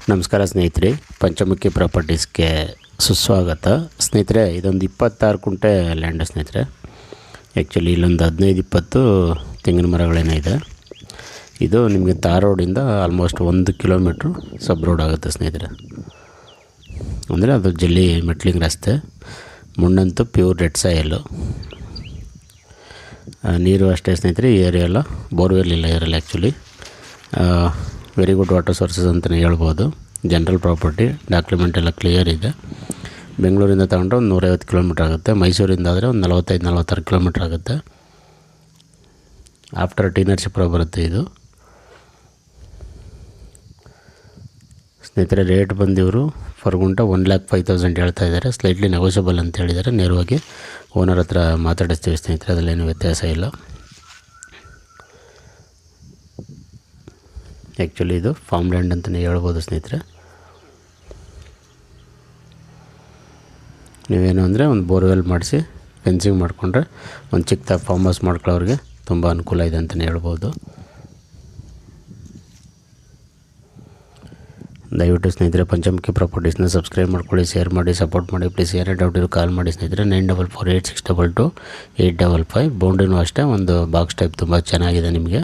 ನಮಸ್ಕಾರ ಸ್ನೇಹಿತರೆ, ಪಂಚಮುಖಿ ಪ್ರಾಪರ್ಟೀಸ್ಗೆ ಸುಸ್ವಾಗತ. ಸ್ನೇಹಿತರೆ, ಇದೊಂದು 26 ಕುಂಟೆ ಲ್ಯಾಂಡ್ ಸ್ನೇಹಿತರೆ. ಆ್ಯಕ್ಚುಲಿ ಇಲ್ಲೊಂದು 15-20 ತೆಂಗಿನ ಮರಗಳೇನೋ ಇದೆ. ಇದು ನಿಮಗೆ ತಾರ್ ರೋಡಿಂದ ಆಲ್ಮೋಸ್ಟ್ 1 ಕಿಲೋಮೀಟ್ರು ಸಬ್ ರೋಡ್ ಆಗುತ್ತೆ ಸ್ನೇಹಿತರೆ. ಅಂದರೆ ಅದು ಜಲ್ಲಿ ಮೆಟ್ಲಿಂಗ್ ರಸ್ತೆ. ಮಣ್ಣಂತೂ ಪ್ಯೂರ್ ರೆಡ್ ಸಾಯಲ್ಲು. ನೀರು ಅಷ್ಟೇ ಸ್ನೇಹಿತರೆ. ಈ ಏರಿಯಾ ಎಲ್ಲ ಬೋರ್ವೆಲ್ ಇಲ್ಲ ಏರಿಯಲ್ಲ. Actually very good water sources ಅಂತಲೇ ಹೇಳ್ಬೋದು. ಜನರಲ್ ಪ್ರಾಪರ್ಟಿ, ಡಾಕ್ಯುಮೆಂಟ್ ಎಲ್ಲ ಕ್ಲಿಯರ್ ಇದೆ. ಬೆಂಗಳೂರಿಂದ ತಗೊಂಡ್ರೆ ಒಂದು 150 ಕಿಲೋಮೀಟ್ರ್ ಆಗುತ್ತೆ. ಮೈಸೂರಿಂದ ಆದರೆ ಒಂದು 45-46 ಕಿಲೋಮೀಟ್ರ್ ಆಗುತ್ತೆ. ಆಫ್ಟರ್ ಟಿ ನರಸೀಪುರ ಬರುತ್ತೆ ಇದು. ಸ್ನೇಹಿತರೆ, ರೇಟ್ ಬಂದಿವರು ಫರ್ ಗುಂಟ 1,05,000 ಹೇಳ್ತಾ ಇದ್ದಾರೆ. ಸ್ಲೈಟ್ಲಿ ನೆಗೋಷಿಯಬಲ್ ಅಂತ ಹೇಳಿದ್ದಾರೆ. ನೇರವಾಗಿ ಓನರ್ ಹತ್ರ ಮಾತಾಡಿಸ್ತೀವಿ ಸ್ನೇಹಿತರೆ, ಅದರಲ್ಲೇನು ವ್ಯತ್ಯಾಸ ಇಲ್ಲ. ಆ್ಯಕ್ಚುಲಿ ಇದು ಫಾರ್ಮ್ ಲ್ಯಾಂಡ್ ಅಂತಲೇ ಹೇಳ್ಬೋದು ಸ್ನೇಹಿತರೆ. ನೀವೇನು ಅಂದರೆ ಒಂದು ಬೋರ್ವೆಲ್ ಮಾಡಿಸಿ ಫೆನ್ಸಿಂಗ್ ಮಾಡಿಕೊಂಡ್ರೆ ಒಂದು ಚಿಕ್ಕದಾಗಿ ಫಾರ್ಮ್ ಹೌಸ್ ಮಾಡ್ಕೊಳ್ಳೋರಿಗೆ ತುಂಬ ಅನುಕೂಲ ಇದೆ ಅಂತಲೇ ಹೇಳ್ಬೋದು. ದಯವಿಟ್ಟು ಸ್ನೇಹಿತರೆ ಪಂಚಮುಖಿ ಪ್ರಾಪರ್ಟೀಸ್ನ ಸಬ್ಸ್ಕ್ರೈಬ್ ಮಾಡ್ಕೊಳ್ಳಿ, ಶೇರ್ ಮಾಡಿ, ಸಪೋರ್ಟ್ ಮಾಡಿ. ಪ್ಲೀಸ್ ಏನೇ ಡೌಟ್ ಇರೋ ಕಾಲ್ ಮಾಡಿ ಸ್ನೇಹಿತರೆ. 9448622855. ಬೌಂಡ್ರಿನೂ ಅಷ್ಟೇ ಒಂದು ಬಾಕ್ಸ್ ಟೈಪ್ ತುಂಬ ಚೆನ್ನಾಗಿದೆ ನಿಮಗೆ.